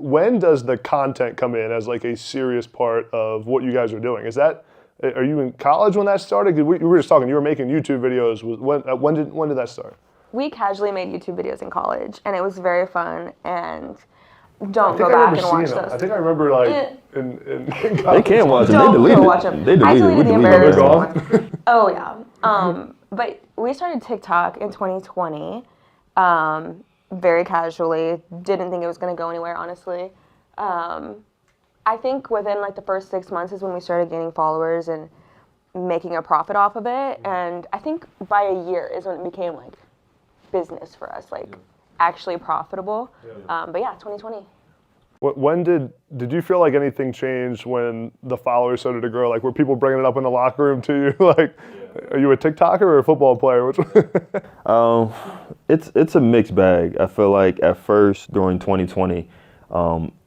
when does the content come in as like a serious part of what you guys are doing? Are you in college when that started? 'Cause we were just talking, you were making YouTube videos. When did that start? We casually made YouTube videos in college, and it was very fun. And don't go back and watch those. I think I remember in college. They can't watch them. Don't They deleted go watch them. They I deleted deleted the it. embarrassing one. Oh yeah. But we started TikTok in 2020, very casually. Didn't think it was going to go anywhere, honestly. I think within like the first 6 months is when we started gaining followers and making a profit off of it. And I think by a year is when it became like business for us, like actually profitable. But yeah, 2020. When did you feel like anything changed when the followers started to grow? Like, were people bringing it up in the locker room to you? Like, are you a TikToker or a football player? Which It's a mixed bag. I feel like at first during 2020,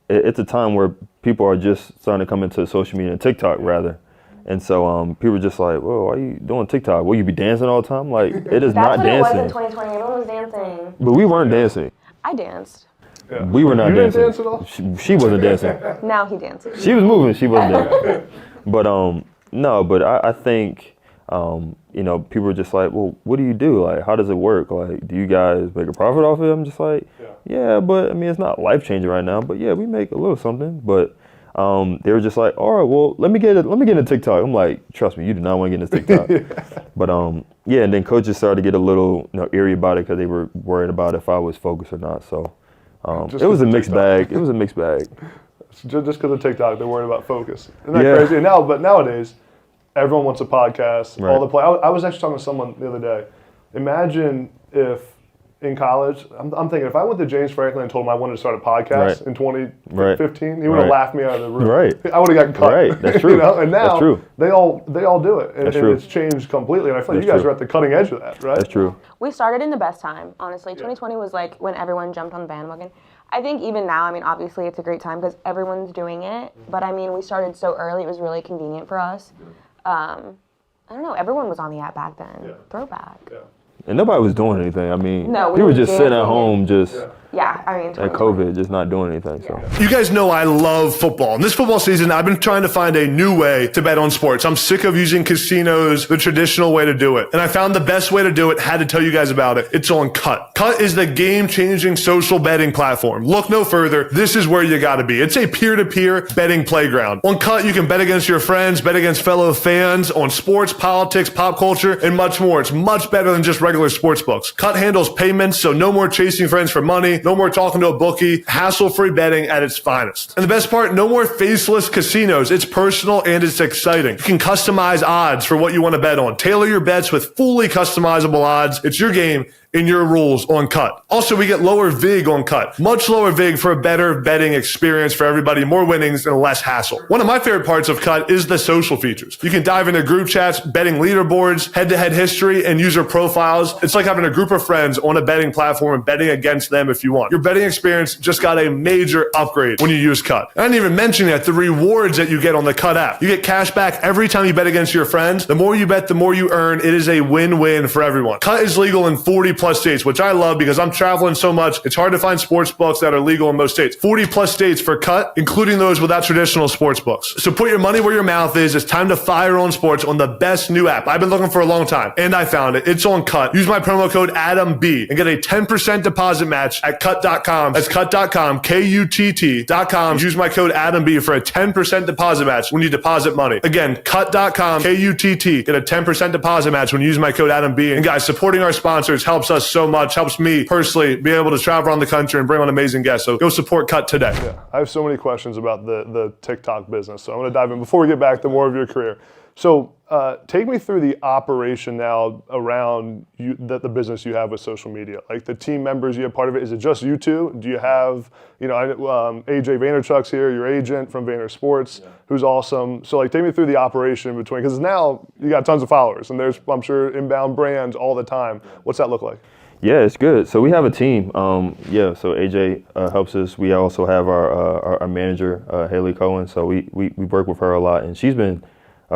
it's a time where people are just starting to come into social media and TikTok rather. And so people were just like, whoa, why are you doing TikTok? Will you be dancing all the time? Like, it is not dancing. That's what it was in 2020. Everyone was dancing. But we weren't dancing. I danced. Yeah. We were not you dancing. You didn't dance at all? She wasn't dancing. Now he dances. She was moving. She wasn't dancing. But no. But I think people were just like, well, what do you do? Like, how does it work? Like, do you guys make a profit off it? I'm just like, yeah, but I mean, it's not life changing right now. But yeah, we make a little something. But they were just like, all right, well, let me get into TikTok. I'm like, trust me, you do not want to get into TikTok. But and then coaches started to get a little eerie about it because they were worried about if I was focused or not. So it was a mixed bag. It was a mixed bag. Just because of TikTok, they're worried about focus. Isn't that crazy? But nowadays, everyone wants a podcast. Right. I was actually talking to someone the other day. Imagine if in college, I'm thinking if I went to James Franklin and told him I wanted to start a podcast in 2015, he would have laughed me out of the room. Right. I would have gotten cut. Right. That's true. And now that's true. they all do it, and true. it's changed completely. And I feel like you guys are at the cutting edge of that, right? That's true. We started in the best time, honestly. 2020 was like when everyone jumped on the bandwagon. I think even now, I mean, obviously it's a great time because everyone's doing it. But I mean, we started so early; it was really convenient for us. I don't know. Everyone was on the app back then. Yeah. Throwback. Yeah. And nobody was doing anything. I mean, we were just sitting at home, just at COVID, just not doing anything. So you guys know I love football. And this football season, I've been trying to find a new way to bet on sports. I'm sick of using casinos, the traditional way to do it. And I found the best way to do it. Had to tell you guys about it. It's on Cut. Cut is the game-changing social betting platform. Look no further. This is where you got to be. It's a peer-to-peer betting playground. On Cut, you can bet against your friends, bet against fellow fans on sports, politics, pop culture, and much more. It's much better than just regular sports books. Cut handles payments, so no more chasing friends for money, no more talking to a bookie, hassle-free betting at its finest. And the best part, no more faceless casinos. It's personal and it's exciting. You can customize odds for what you want to bet on. Tailor your bets with fully customizable odds. It's your game in your rules on Cut. Also, we get lower VIG on Cut. Much lower VIG for a better betting experience for everybody, more winnings and less hassle. One of my favorite parts of Cut is the social features. You can dive into group chats, betting leaderboards, head-to-head history, and user profiles. It's like having a group of friends on a betting platform and betting against them if you want. Your betting experience just got a major upgrade when you use Cut. I didn't even mention yet the rewards that you get on the Cut app. You get cash back every time you bet against your friends. The more you bet, the more you earn. It is a win-win for everyone. Cut is legal in 40 plus states, which I love because I'm traveling so much. It's hard to find sports books that are legal in most states. 40 plus states for Cut, including those without traditional sports books. So put your money where your mouth is. It's time to fire on sports on the best new app. I've been looking for a long time and I found it. It's on Cut. Use my promo code ADAMB and get a 10% deposit match at cut.com. That's cut.com, KUTT.com. Use my code ADAMB for a 10% deposit match when you deposit money. Again, cut.com, KUTT. Get a 10% deposit match when you use my code ADAMB. And guys, supporting our sponsors helps us so much, helps me personally be able to travel around the country and bring on amazing guests. So go support Cut today. Yeah, I have so many questions about the TikTok business. So I'm going to dive in before we get back to more of your career. So take me through the operation now around the business you have with social media, like the team members you have part of it. Is it just you two? Do you have, AJ Vaynerchuk's here, your agent from Vayner Sports, who's awesome. So like take me through the operation in between, because now you got tons of followers and there's, I'm sure, inbound brands all the time. What's that look like? Yeah, it's good. So we have a team. So AJ helps us. We also have our manager, Haley Cohen. So we work with her a lot, and she's been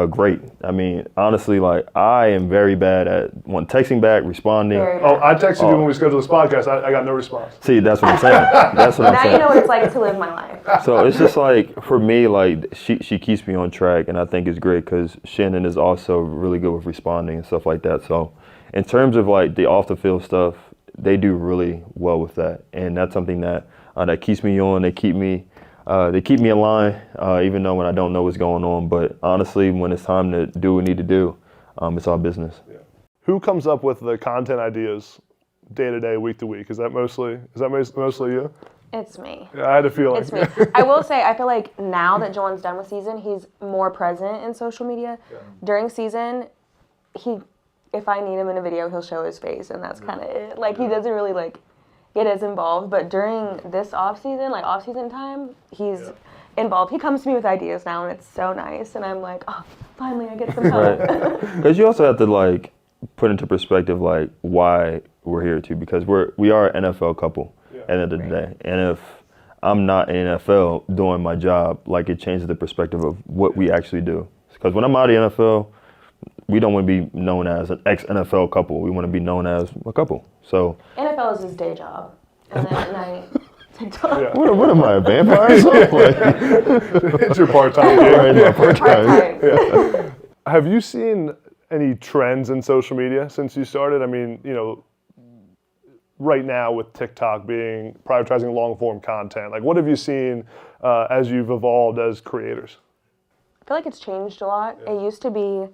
Great. I mean, honestly, like I am very bad at texting back, responding. Very Oh, bad. I texted you when we scheduled this podcast. I got no response. See, that's what I'm saying. That's what I'm Now saying. you know what it's like to live my life. So it's just like for me, like she keeps me on track, and I think it's great because Shannon is also really good with responding and stuff like that. So in terms of like the off the field stuff, they do really well with that, and that's something that that keeps me on. They keep me in line, even though when I don't know what's going on. But honestly, when it's time to do what we need to do, it's our business. Yeah. Who comes up with the content ideas day to day, week to week? Is that mostly you? It's me. Yeah, I had a feeling. It's me. I will say, I feel like now that Juwan's done with season, he's more present in social media. Yeah. During season, if I need him in a video, he'll show his face, and that's kind of it. Like, he doesn't really, like, get as involved. But during this off-season, like, off-season time, he's involved. He comes to me with ideas now, and it's so nice. And I'm like, oh, finally, I get some help. Because you also have to, like, put into perspective, like, why we're here, too. Because we are an NFL couple. At the end of the day. And if I'm not in NFL doing my job, like it changes the perspective of what we actually do. Because when I'm out of the NFL, we don't want to be known as an ex-NFL couple. We want to be known as a couple. So NFL is his day job. And then at night, TikTok. Yeah. What am I, a vampire or something? It's your part-time gig. Right, my part-time. Yeah. Have you seen any trends in social media since you started? I mean, you know, right now with TikTok being prioritizing long-form content, like what have you seen as you've evolved as creators? I feel like it's changed a lot. It used to be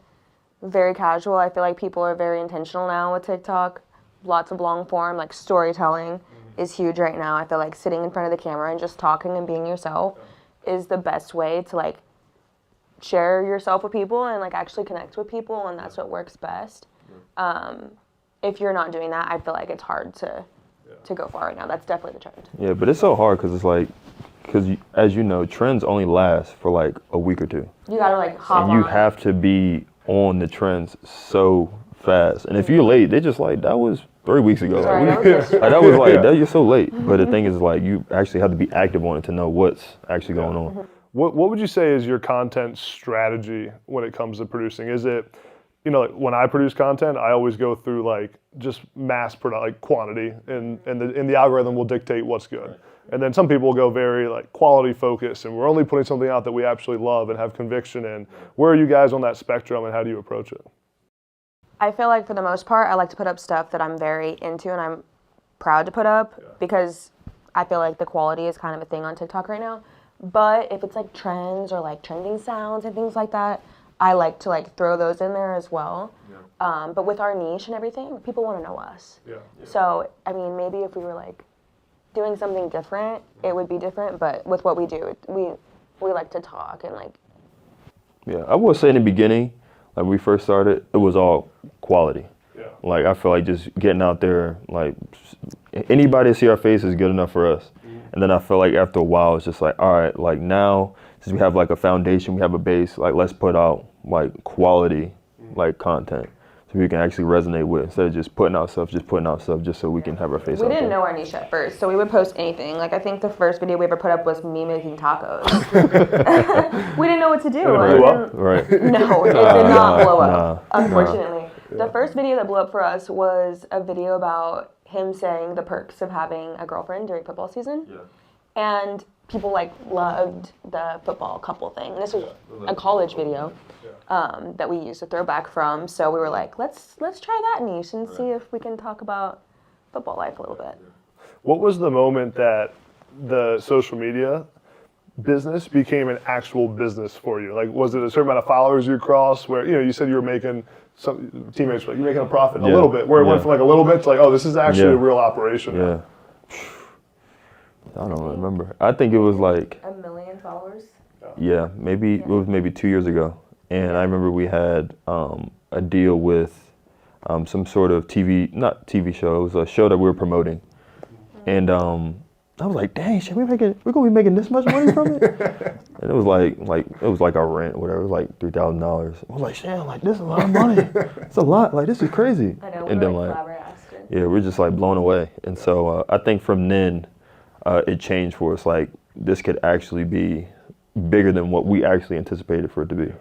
very casual. I feel like people are very intentional now with TikTok. Lots of long form, like storytelling is huge right now. I feel like sitting in front of the camera and just talking and being yourself is the best way to like share yourself with people and like actually connect with people, and that's what works best. If you're not doing that, I feel like it's hard to go far right now. That's definitely the trend. Yeah, but it's so hard because it's like, as you know, trends only last for like a week or two. You gotta like hop on. And you on. have to be on the trends so fast. And if you're late, they're just like, that was 3 weeks ago. Sorry, You're so late. But the thing is like, you actually have to be active on it to know what's actually going on. What would you say is your content strategy when it comes to producing? Is it, you know, like when I produce content, I always go through like just mass product, like quantity, and the algorithm will dictate what's good. And then some people will go very like quality focused, and we're only putting something out that we actually love and have conviction in. Where are you guys on that spectrum, and how do you approach it? I feel like for the most part, I like to put up stuff that I'm very into and I'm proud to put up because I feel like the quality is kind of a thing on TikTok right now. But if it's like trends or like trending sounds and things like that, I like to like throw those in there as well. But with our niche and everything, people want to know us. So, I mean, maybe if we were like doing something different, it would be different. But with what we do, we like to talk and like. Yeah, I will say in the beginning, like when we first started, it was all quality. Like I feel like just getting out there, like anybody see our face is good enough for us. And then I feel like after a while, it's just like, all right, like now, since we have like a foundation, we have a base, like let's put out like quality, like content, so we can actually resonate with, instead of just putting out stuff just so we can have our face out We didn't there. know our niche at first, so we would post anything. Like I think the first video we ever put up was me making tacos. We didn't know what to do. Right. No, it did not blow up, unfortunately. The first video that blew up for us was a video about him saying the perks of having a girlfriend during football season. And people like loved the football couple thing. This was a college video that we used to throw back from. So we were like, let's try that niche and see if we can talk about football life a little bit. What was the moment that the social media business became an actual business for you? Like, was it a certain amount of followers you crossed where, you know, you said you were making, some teammates were like, you're making a profit a little bit, where it went from like a little bit to like, oh, this is actually a real operation now. I don't remember. I think it was like 1 million followers? Maybe it was maybe 2 years ago. And I remember we had a deal with some sort of not TV show, it was a show that we were promoting. And I was like, dang, we're gonna be making this much money from it? And it was like our rent, whatever, it was like $3,000. I was like, Shan, like this is a lot of money. It's a lot, like this is crazy. I know, and we're then like flabbergasted. Yeah, we're just like blown away. And so I think from then it changed for us, like this could actually be bigger than what we actually anticipated for it to be.